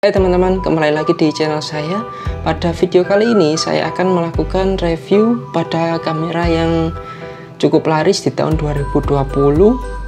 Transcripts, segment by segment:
Hai teman-teman, kembali lagi di channel saya. Pada video kali ini saya akan melakukan review pada kamera yang cukup laris di tahun 2020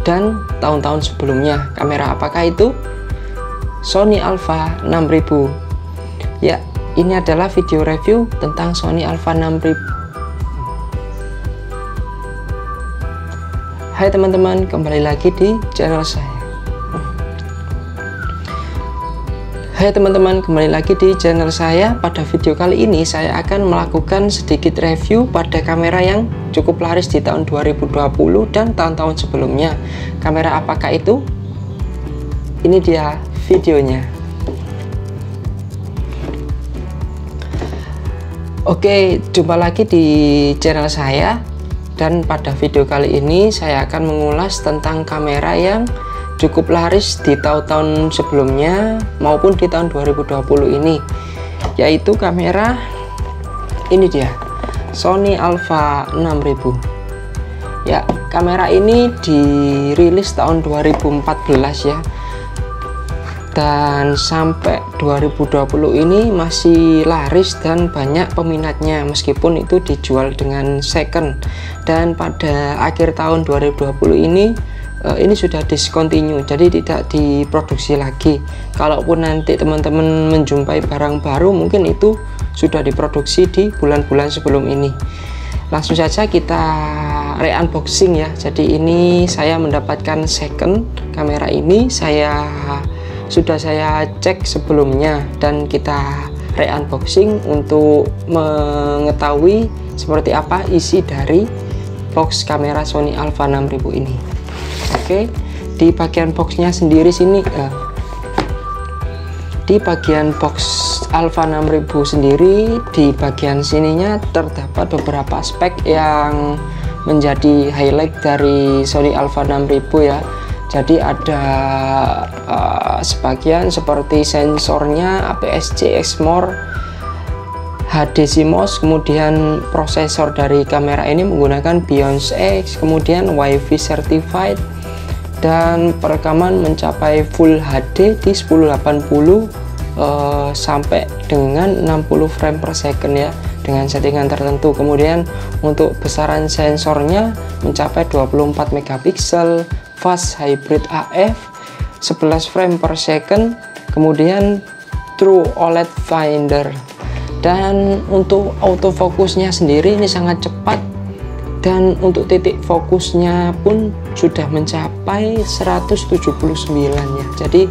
dan tahun-tahun sebelumnya. Kamera apakah itu? Sony Alpha 6000. Ya, ini adalah video review tentang Sony Alpha 6000. Hai teman-teman, kembali lagi di channel saya. Hai teman-teman, kembali lagi di channel saya. Pada video kali ini saya akan melakukan sedikit review pada kamera yang cukup laris di tahun 2020 dan tahun-tahun sebelumnya. Kamera apakah itu? Ini dia videonya. Oke, jumpa lagi di channel saya. Dan pada video kali ini saya akan mengulas tentang kamera yang cukup laris di tahun-tahun sebelumnya maupun di tahun 2020 ini, yaitu kamera ini dia, Sony Alpha 6000. Ya, kamera ini dirilis tahun 2014 ya, dan sampai 2020 ini masih laris dan banyak peminatnya, meskipun itu dijual dengan second. Dan pada akhir tahun 2020 ini sudah discontinue, jadi tidak diproduksi lagi. Kalaupun nanti teman-teman menjumpai barang baru, mungkin itu sudah diproduksi di bulan-bulan sebelum ini. Langsung saja kita re-unboxing ya. Jadi ini saya mendapatkan second kamera ini, sudah saya cek sebelumnya, dan kita re-unboxing untuk mengetahui seperti apa isi dari box kamera Sony Alpha 6000 ini. Oke, di bagian boxnya sendiri sini, di bagian box Alpha 6000 sendiri, di bagian sininya terdapat beberapa spek yang menjadi highlight dari Sony Alpha 6000 ya. Jadi ada sebagian seperti sensornya APS-C Exmor, HD CMOS, kemudian prosesor dari kamera ini menggunakan Bionic X, kemudian Wi-Fi certified, dan perekaman mencapai Full HD di 1080 sampai dengan 60 frame per second ya, dengan settingan tertentu. Kemudian untuk besaran sensornya mencapai 24 megapiksel, fast hybrid AF, 11 frame per second, kemudian True OLED Finder. Dan untuk autofokusnya sendiri ini sangat cepat, dan untuk titik fokusnya pun sudah mencapai 179 ya. Jadi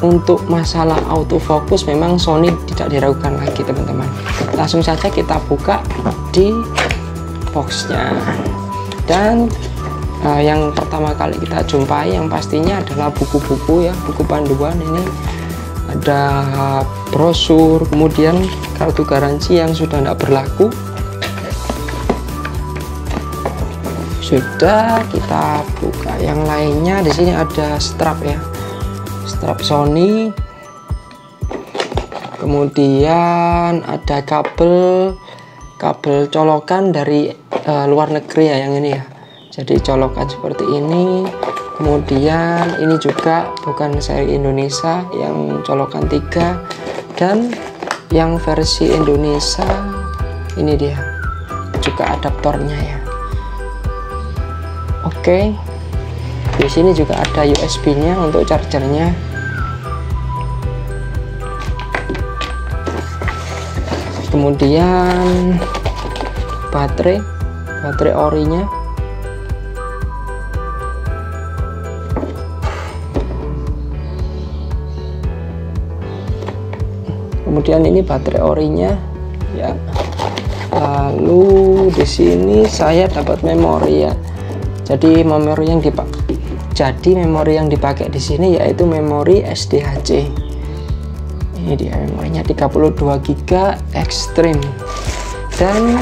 untuk masalah autofokus memang Sony tidak diragukan lagi teman-teman. Langsung saja kita buka di boxnya. Dan yang pertama kali kita jumpai yang pastinya adalah buku-buku ya, buku panduan. Ini ada brosur, kemudian kartu garansi yang sudah tidak berlaku. Sudah, kita buka yang lainnya. Di sini ada strap ya, strap Sony. Kemudian ada kabel colokan dari luar negeri ya, yang ini ya. Jadi colokan seperti ini. Kemudian ini juga bukan seri Indonesia, yang colokan 3, dan yang versi Indonesia ini dia juga adaptornya ya. Oke, di sini juga ada USB-nya untuk chargernya. Kemudian baterai orinya. Kemudian ini baterai orinya ya. Lalu di sini saya dapat memori ya. Jadi memori yang dipakai di sini yaitu memori SDHC. Ini dia memorinya, 32 GB Extreme. Dan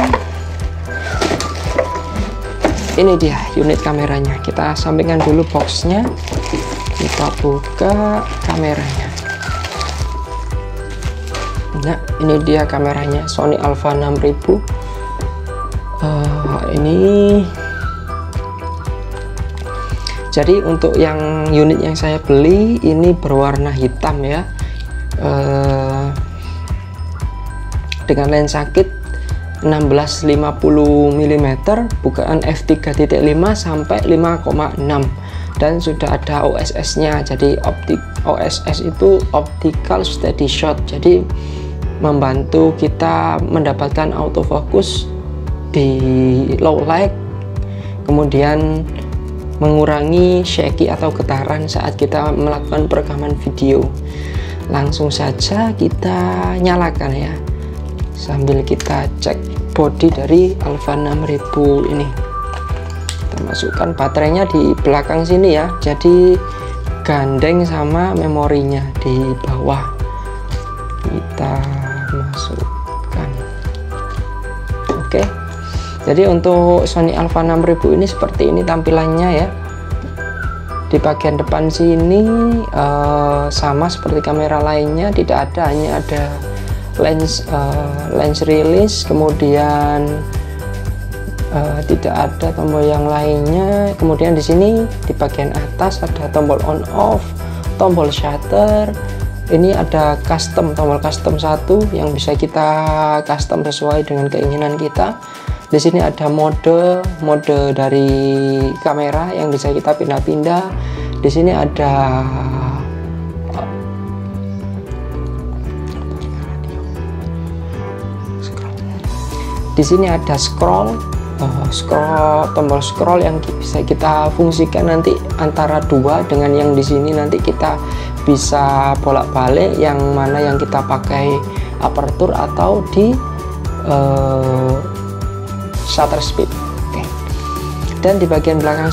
ini dia unit kameranya. Kita sampingkan dulu boxnya. Kita buka kameranya. Nah, ini dia kameranya Sony Alpha 6000. Ini jadi untuk yang unit yang saya beli ini berwarna hitam ya. dengan lensa kit 1650 mm, bukaan f3.5 sampai 5,6, dan sudah ada OSS-nya. Jadi OSS itu optical steady shot, jadi membantu kita mendapatkan autofocus di low light, kemudian mengurangi shaky atau getaran saat kita melakukan perekaman video. Langsung saja kita nyalakan ya, sambil kita cek body dari Alpha 6000 ini. Kita masukkan baterainya di belakang sini ya, jadi gandeng sama memorinya di bawah. Kita masukkan. Oke, jadi untuk Sony Alpha 6000 ini seperti ini tampilannya ya. Di bagian depan sini sama seperti kamera lainnya, tidak ada, hanya ada lens release, kemudian tidak ada tombol yang lainnya. Kemudian di sini di bagian atas ada tombol on off, tombol shutter. Ini ada tombol custom 1 yang bisa kita custom sesuai dengan keinginan kita. Di sini ada mode dari kamera yang bisa kita pindah-pindah. Di sini ada tombol scroll yang bisa kita fungsikan nanti antara dua dengan yang di sini. Nanti kita bisa bolak-balik yang mana yang kita pakai aperture atau di shutter speed. Oke. Dan di bagian belakang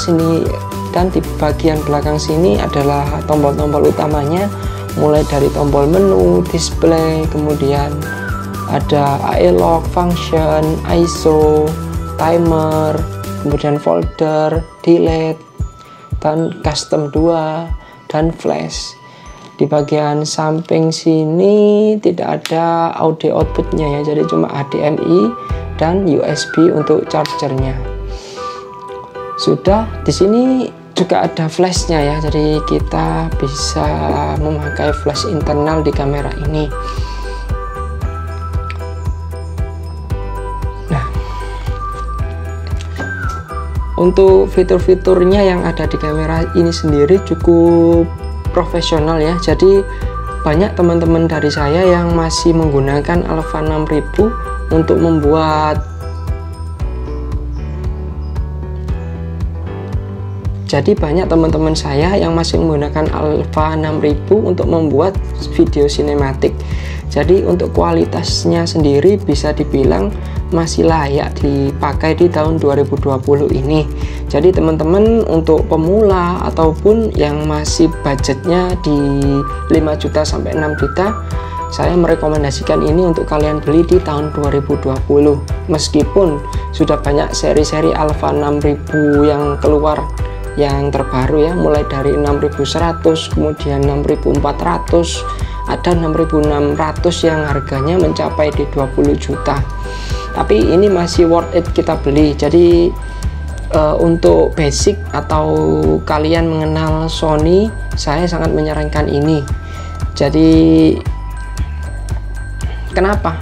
sini adalah tombol-tombol utamanya, mulai dari tombol menu, display, kemudian ada AE lock, function, ISO, timer, kemudian folder, delete, dan custom 2, dan flash. Di bagian samping sini tidak ada audio outputnya ya, jadi cuma HDMI dan USB untuk chargernya. Sudah, di sini juga ada flashnya ya, jadi kita bisa memakai flash internal di kamera ini. Nah, untuk fitur-fiturnya yang ada di kamera ini sendiri cukup profesional ya, jadi banyak teman-teman dari saya yang masih menggunakan Alpha 6000 untuk membuat, jadi banyak teman-teman saya yang masih menggunakan Alpha 6000 untuk membuat video sinematik. Jadi untuk kualitasnya sendiri bisa dibilang masih layak dipakai di tahun 2020 ini. Jadi teman-teman untuk pemula ataupun yang masih budgetnya di 5 juta sampai 6 juta, saya merekomendasikan ini untuk kalian beli di tahun 2020. Meskipun sudah banyak seri-seri Alpha 6000 yang keluar yang terbaru ya, mulai dari 6100, kemudian 6400, ada 6600 yang harganya mencapai di 20 juta. Tapi ini masih worth it kita beli. Jadi untuk basic atau kalian mengenal Sony, saya sangat menyarankan ini. Jadi kenapa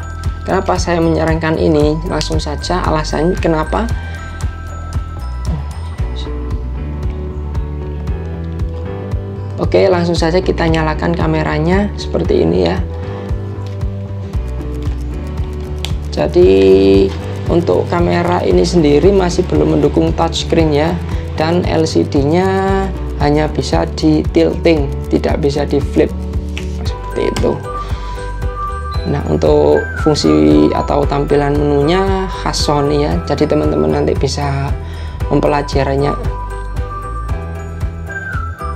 saya menyarankan ini? Langsung saja alasannya kenapa. Oke, langsung saja kita nyalakan kameranya seperti ini ya. Jadi untuk kamera ini sendiri masih belum mendukung touchscreen ya, dan LCD-nya hanya bisa di tilting, tidak bisa di flip seperti itu. Nah, untuk fungsi atau tampilan menunya khas Sony ya, jadi teman-teman nanti bisa mempelajarinya.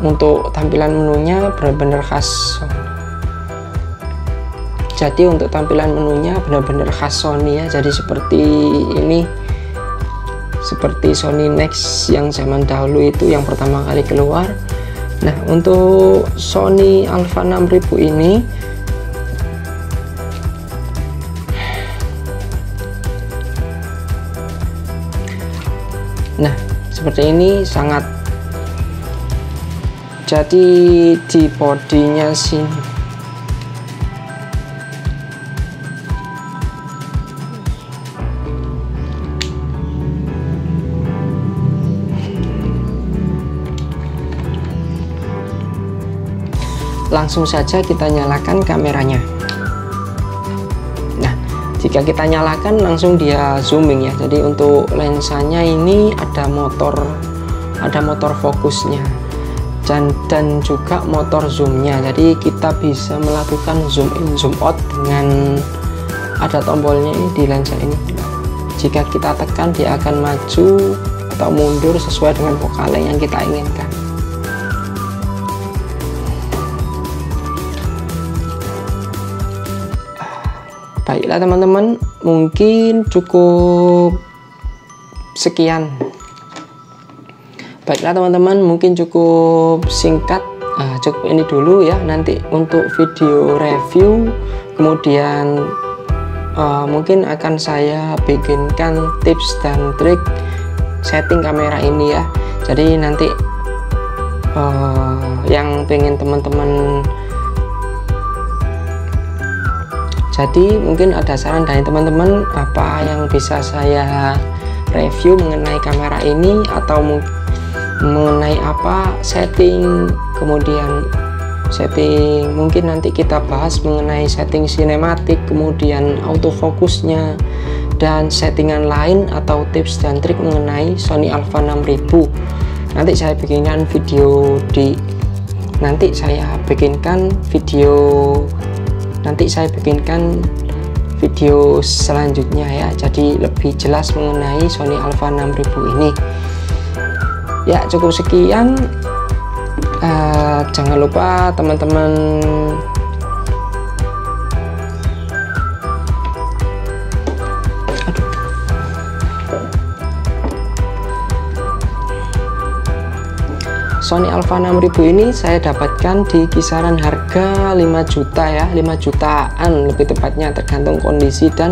Untuk tampilan menunya benar-benar khas Sony. Jadi untuk tampilan menunya benar-benar khas Sony ya, jadi seperti ini, seperti Sony Nex yang zaman dahulu itu yang pertama kali keluar. Nah, untuk Sony Alpha 6000 ini seperti ini, sangat, jadi di bodinya sini langsung saja kita nyalakan kameranya. Nah, jika kita nyalakan langsung dia zooming ya. Jadi untuk lensanya ini ada motor fokusnya dan juga motor zoomnya. Jadi kita bisa melakukan zoom in zoom out dengan ada tombolnya ini di lensa ini. Jika kita tekan dia akan maju atau mundur sesuai dengan vokal yang kita inginkan. Baiklah teman-teman, mungkin cukup sekian. Baiklah teman-teman, mungkin cukup singkat, cukup ini dulu ya. Nanti untuk video review kemudian mungkin akan saya bikinkan tips dan trik setting kamera ini ya. Jadi nanti yang pengen teman-teman, jadi mungkin ada saran dari teman-teman apa yang bisa saya review mengenai kamera ini, atau mengenai apa setting, kemudian setting mungkin nanti kita bahas mengenai setting sinematik, kemudian autofokusnya dan settingan lain atau tips dan trik mengenai Sony Alpha 6000. Nanti saya bikinkan video selanjutnya ya, jadi lebih jelas mengenai Sony Alpha 6000 ini ya. Cukup sekian, jangan lupa teman-teman Sony Alpha 6000 ini saya dapatkan di kisaran harga 5 juta ya, 5 jutaan lebih tepatnya, tergantung kondisi dan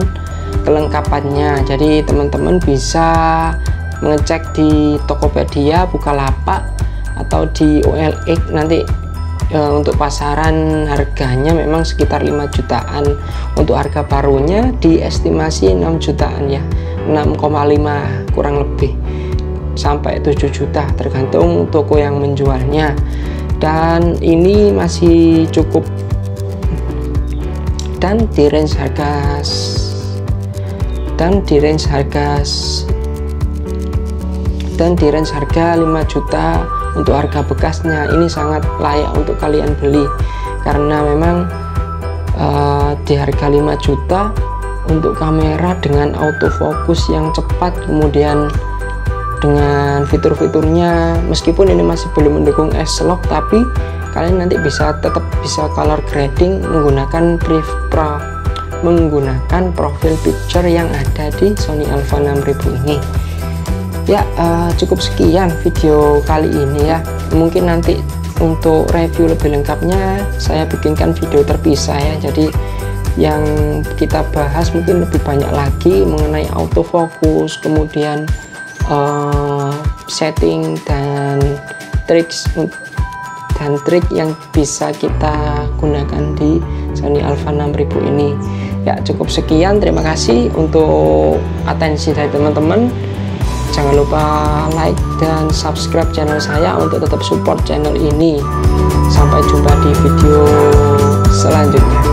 kelengkapannya. Jadi teman-teman bisa mengecek di Tokopedia, Bukalapak atau di OLX. Nanti untuk pasaran harganya memang sekitar 5 jutaan. Untuk harga barunya diestimasi 6 jutaan ya, 6,5 kurang lebih sampai 7 juta tergantung toko yang menjualnya. Dan ini masih cukup, dan di range harga 5 juta untuk harga bekasnya. Ini sangat layak untuk kalian beli karena memang di harga 5 juta untuk kamera dengan autofocus yang cepat, kemudian dengan fitur-fiturnya, meskipun ini masih belum mendukung S-Log, tapi kalian nanti tetap bisa color grading menggunakan profil picture yang ada di Sony Alpha 6000 ini ya. Cukup sekian video kali ini ya. Mungkin nanti untuk review lebih lengkapnya saya bikinkan video terpisah ya. Jadi yang kita bahas mungkin lebih banyak lagi mengenai autofocus, kemudian setting dan trik yang bisa kita gunakan di Sony Alpha 6000 ini ya. Cukup sekian, terima kasih untuk atensi dari teman-teman. Jangan lupa like dan subscribe channel saya untuk tetap support channel ini. Sampai jumpa di video selanjutnya.